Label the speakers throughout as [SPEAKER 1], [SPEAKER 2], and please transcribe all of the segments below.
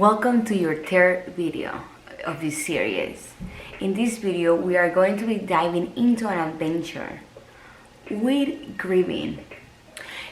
[SPEAKER 1] Welcome to your third video of this series. In this video, we are going to be diving into an adventure with grieving.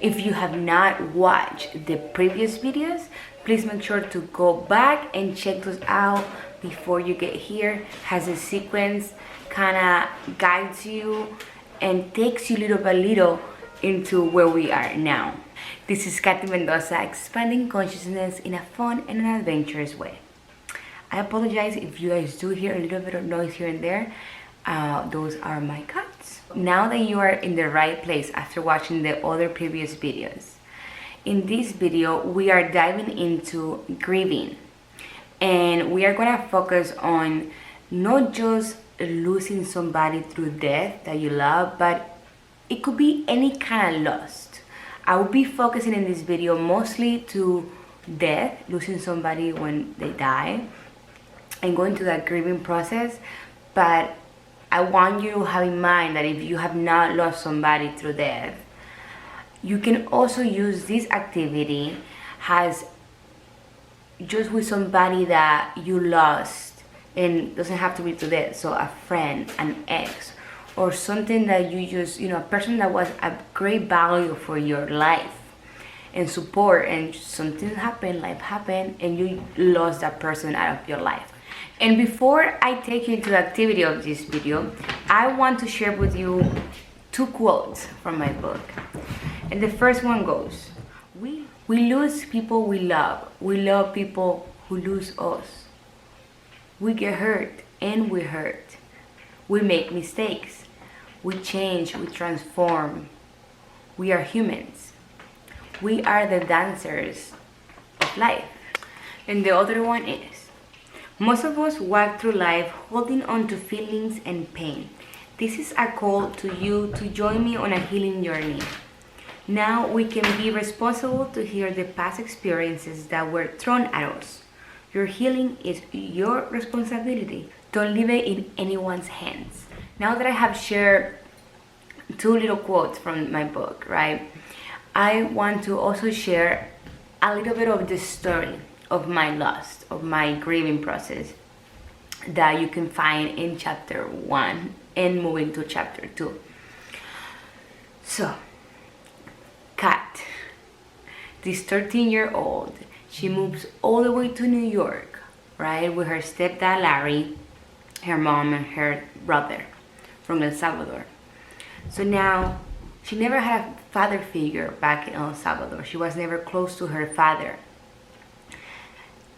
[SPEAKER 1] If you have not watched the previous videos, please make sure to go back and check those out before you get here. Has a sequence, kind of guides you and takes you little by little into where we are now. This is Kathy Mendoza, expanding consciousness in a fun and an adventurous way. I apologize if you guys do hear a little bit of noise here and there. Those are my cats. Now that you are in the right place after watching the other previous videos, in this video we are diving into grieving, and we are going to focus on not just losing somebody through death that you love, but it could be any kind of loss. I will be focusing in this video mostly to death, losing somebody when they die, and going through that grieving process. But I want you to have in mind that if you have not lost somebody through death, you can also use this activity as just with somebody that you lost, and doesn't have to be to death. So a friend, an ex, or something that you just, a person that was a great value for your life and support, and something happened, life happened, and you lost that person out of your life. And before I take you into the activity of this video, I want to share with you two quotes from my book. And the first one goes, we lose people we love people who lose us. We get hurt and we hurt. We make mistakes. We change, we transform. We are humans. We are the dancers of life. And the other one is, most of us walk through life holding on to feelings and pain. This is a call to you to join me on a healing journey. Now we can be responsible to heal the past experiences that were thrown at us. Your healing is your responsibility. Don't leave it in anyone's hands. Now that I have shared two little quotes from my book, right, I want to also share a little bit of the story of my loss, of my grieving process, that you can find in chapter 1 and moving to chapter 2. So, Kat, this 13-year-old, she moves all the way to New York, right, with her stepdad Larry, her mom, and her brother from El Salvador. So now she never had a father figure back in El Salvador. She was never close to her father.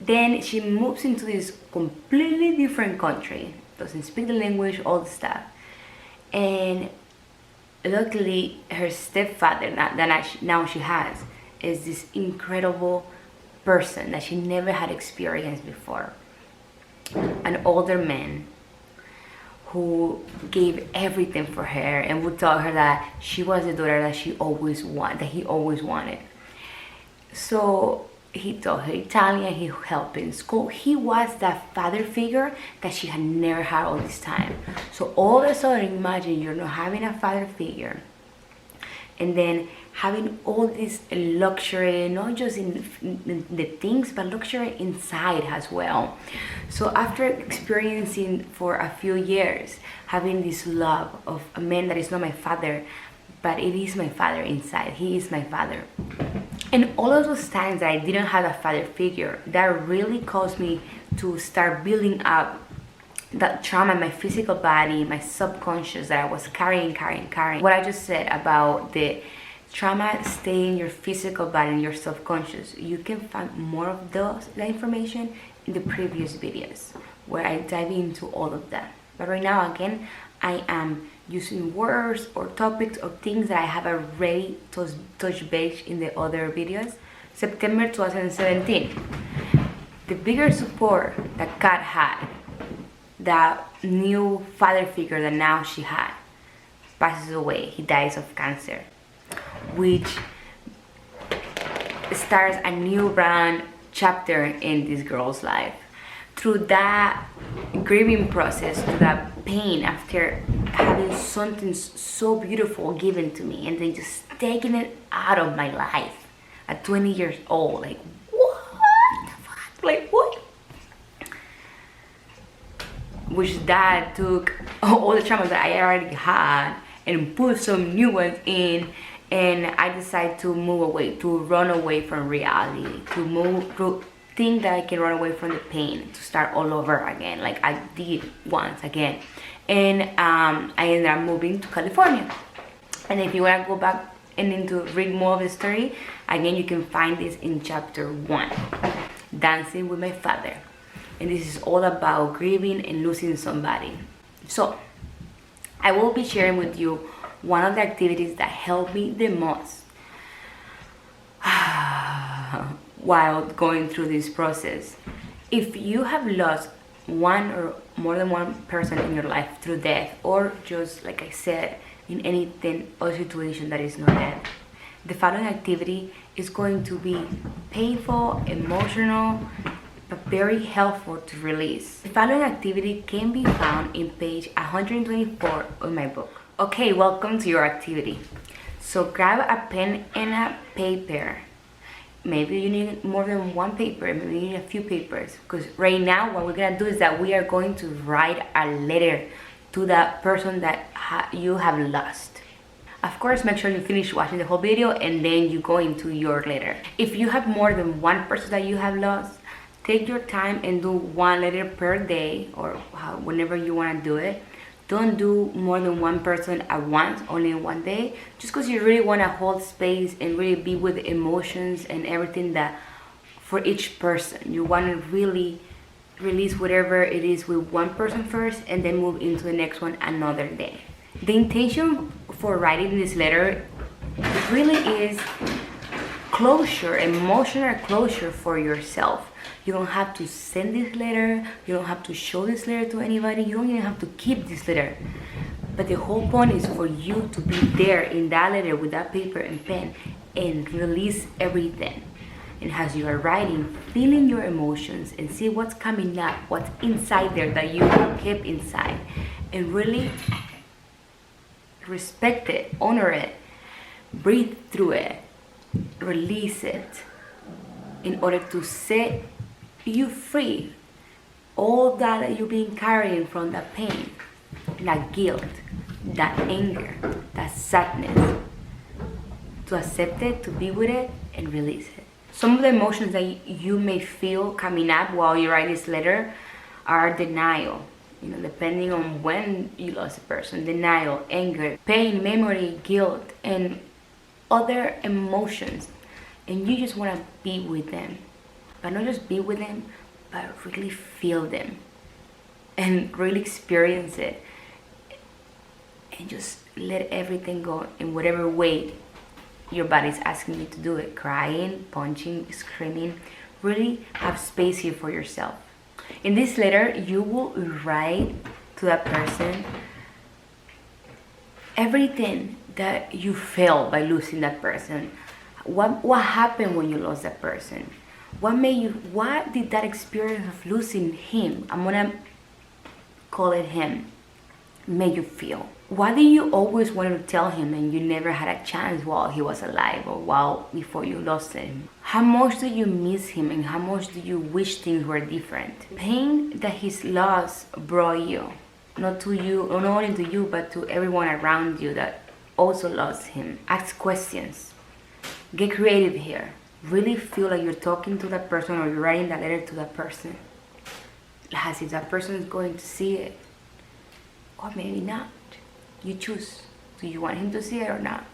[SPEAKER 1] Then she moves into this completely different country, doesn't speak the language, all the stuff. And luckily her stepfather that now she has is this incredible person that she never had experienced before. An older man who gave everything for her and would tell her that she was the daughter that he always wanted. So he taught her Italian, he helped in school. He was that father figure that she had never had all this time. So all of a sudden, imagine you're not having a father figure, and then having all this luxury, not just in the things, but luxury inside as well. So after experiencing for a few years, having this love of a man that is not my father, but it is my father inside, he is my father. And all of those times that I didn't have a father figure, that really caused me to start building up that trauma in my physical body, my subconscious, that I was carrying. What I just said about the trauma stay in your physical body and your subconscious, you can find more of that information in the previous videos where I dive into all of that. But right now, again, I am using words or topics or things that I have already touched base in the other videos. September 2017, the bigger support that Kat had, that new father figure that now she had, passes away. He dies of cancer, which starts a new brand chapter in this girl's life. Through that grieving process, through that pain after having something so beautiful given to me and then just taking it out of my life at 20 years old, like, what the fuck? Like, what? Which that took all the traumas that I already had and put some new ones in, and I decided to move away, to run away from reality, to think that I can run away from the pain, to start all over again, like I did once again. And I ended up moving to California. And if you want to go back and into read more of the story, again, you can find this in chapter 1, Dancing with My Father. And this is all about grieving and losing somebody. So I will be sharing with you one of the activities that helped me the most while going through this process. If you have lost one or more than one person in your life through death, or just like I said, in anything or situation that is not death, the following activity is going to be painful, emotional, but very helpful to release. The following activity can be found in page 124 of my book. Okay, welcome to your activity. So grab a pen and a paper. Maybe you need more than one paper, maybe you need a few papers, because right now what we're gonna do is that we are going to write a letter to that person that you have lost. Of course, make sure you finish watching the whole video and then you go into your letter. If you have more than one person that you have lost, take your time and do one letter per day, or whenever you want to do it. Don't do more than one person at once, only in one day, just because you really want to hold space and really be with the emotions and everything that for each person. You want to really release whatever it is with one person first and then move into the next one another day. The intention for writing this letter really is closure, emotional closure for yourself. You don't have to send this letter, you don't have to show this letter to anybody, you don't even have to keep this letter. But the whole point is for you to be there in that letter with that paper and pen and release everything. And as you are writing, feeling your emotions and see what's coming up, what's inside there that you have kept inside, and really respect it, honor it, breathe through it, release it, in order to set you free. All that you've been carrying from that pain, that guilt, that anger, that sadness, to accept it, to be with it, and release it. Some of the emotions that you may feel coming up while you write this letter are denial, depending on when you lost a person. Denial, anger, pain, memory, guilt, and other emotions. And you just want to be with them. But not just be with them, but really feel them. And really experience it. And just let everything go in whatever way your body's asking you to do it. Crying, punching, screaming. Really have space here for yourself. In this letter, you will write to that person everything that you felt by losing that person. What happened when you lost that person? What did that experience of losing him, I'm gonna call it him, made you feel? What did you always want to tell him and you never had a chance while he was alive or before you lost him? How much do you miss him and how much do you wish things were different? Pain that his loss brought you, not only to you, but to everyone around you that also lost him. Ask questions. Get creative here. Really feel like you're talking to that person or you're writing that letter to that person. As if that person is going to see it. Or maybe not. You choose. Do you want him to see it or not?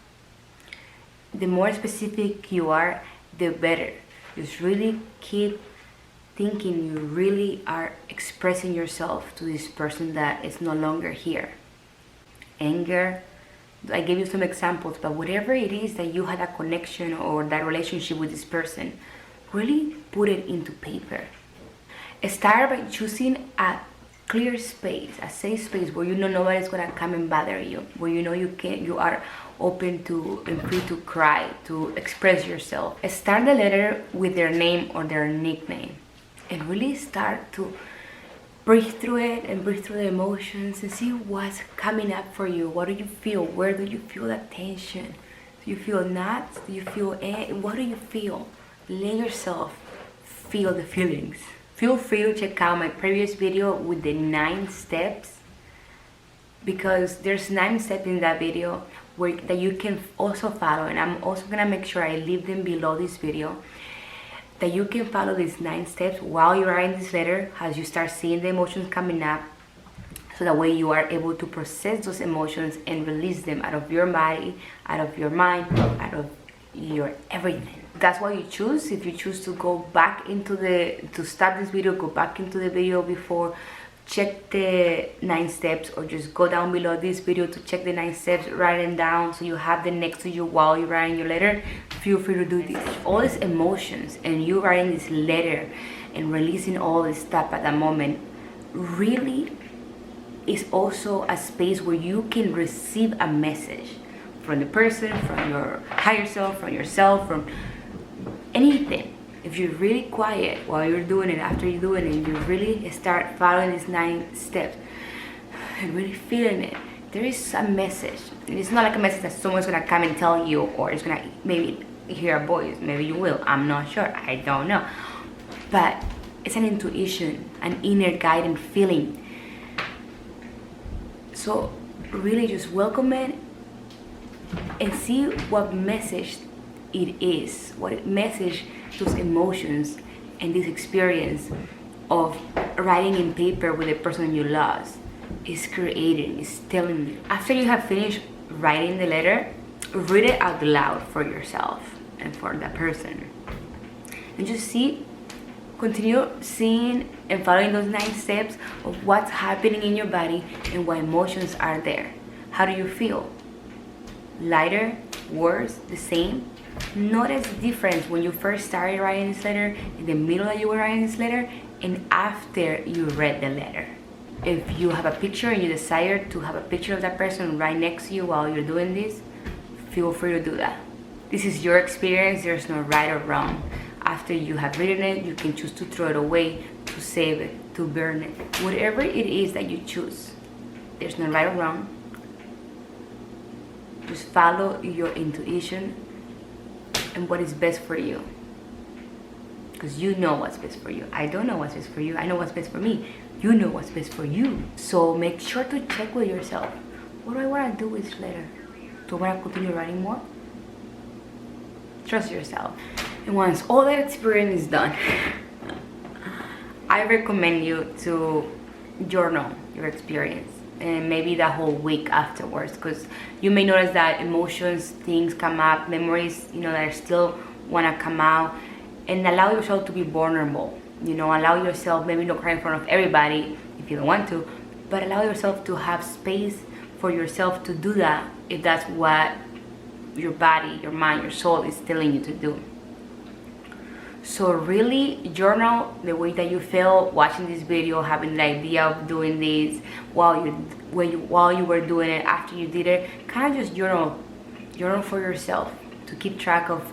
[SPEAKER 1] The more specific you are, the better. Just really keep thinking you really are expressing yourself to this person that is no longer here. Anger. I gave you some examples, but whatever it is that you had a connection or that relationship with this person, really put it into paper. Start by choosing a clear space, a safe space where you know nobody's gonna come and bother you, where you know you are open to and free to cry, to express yourself. Start the letter with their name or their nickname, and really start to breathe through it and breathe through the emotions and see what's coming up for you. What do you feel? Where do you feel that tension? Do you feel knots? Do you feel what do you feel? Let yourself feel the feelings. Feel free to check out my previous video with the 9 steps, because there's 9 steps in that video that you can also follow, and I'm also gonna make sure I leave them below this video, that you can follow these 9 steps while you're writing this letter as you start seeing the emotions coming up, so that way you are able to process those emotions and release them out of your body, out of your mind, out of your everything. That's what you choose. If you choose to go back into to stop this video, go back into the video before, check the 9 steps, or just go down below this video to check the 9 steps, write them down so you have them next to you while you're writing your letter. Feel free to do this. All these emotions and you writing this letter and releasing all this stuff at that moment really is also a space where you can receive a message from the person, from your higher self, from yourself, from anything. If you're really quiet while you're doing it, after you're doing it, you really start following these 9 steps and really feeling it, there is a message. And it's not like a message that someone's gonna come and tell you, or it's gonna maybe hear a voice. Maybe you will, I'm not sure, I don't know. But it's an intuition, an inner guidance feeling. So really just welcome it and see what message it is, what message those emotions and this experience of writing in paper with the person you lost is creating, is telling you. After you have finished writing the letter, read it out loud for yourself and for that person, and just continue seeing and following those 9 steps of what's happening in your body and what emotions are there. How do you feel? Lighter? Worse? The same? Notice the difference when you first started writing this letter, in the middle that you were writing this letter, and after you read the letter. If you have a picture and you desire to have a picture of that person right next to you while you're doing this, feel free to do that. This is your experience, there's no right or wrong. After you have written it, you can choose to throw it away, to save it, to burn it. Whatever it is that you choose, there's no right or wrong. Just follow your intuition and what is best for you. Because you know what's best for you. I don't know what's best for you. I know what's best for me. You know what's best for you. So make sure to check with yourself. What do I want to do with this letter? Do I want to continue writing more? Trust yourself. And once all that experience is done, I recommend you to journal your experience, and maybe the whole week afterwards, because you may notice that emotions, things come up, memories, that still want to come out. And allow yourself to be vulnerable. Allow yourself, maybe not cry in front of everybody if you don't want to, but allow yourself to have space for yourself to do that if that's what your body, your mind, your soul is telling you to do. So really journal the way that you feel watching this video, having the idea of doing this while you were doing it, after you did it. Kind of just journal for yourself to keep track of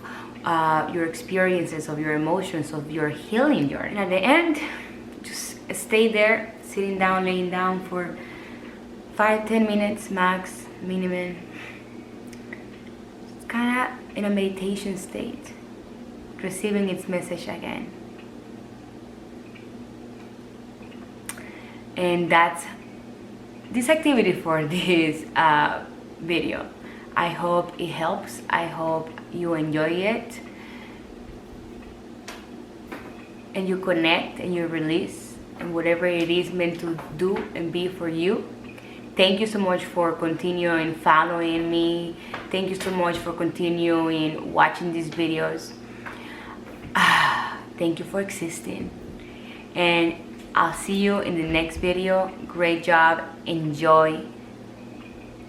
[SPEAKER 1] your experiences, of your emotions, of your healing journey. And at the end, just stay there, sitting down, laying down for 5-10 minutes max, minimum. It's kind of in a meditation state, receiving its message again. And that's this activity for this video. I hope it helps. I hope you enjoy it and you connect and you release and whatever it is meant to do and be for you. Thank you so much for continuing following me. Thank you so much for continuing watching these videos. Thank you for existing, and I'll see you in the next video. Great job. Enjoy.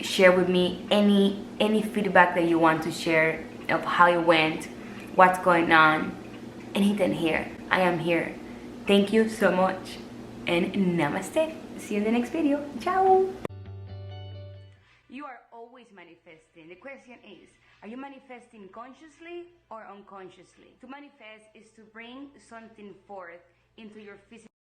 [SPEAKER 1] Share with me any feedback that you want to share of how it went, what's going on, anything here. I am here. Thank you so much, and namaste. See you in the next video. Ciao. You are always manifesting. The question is, are you manifesting consciously or unconsciously? To manifest is to bring something forth into your physical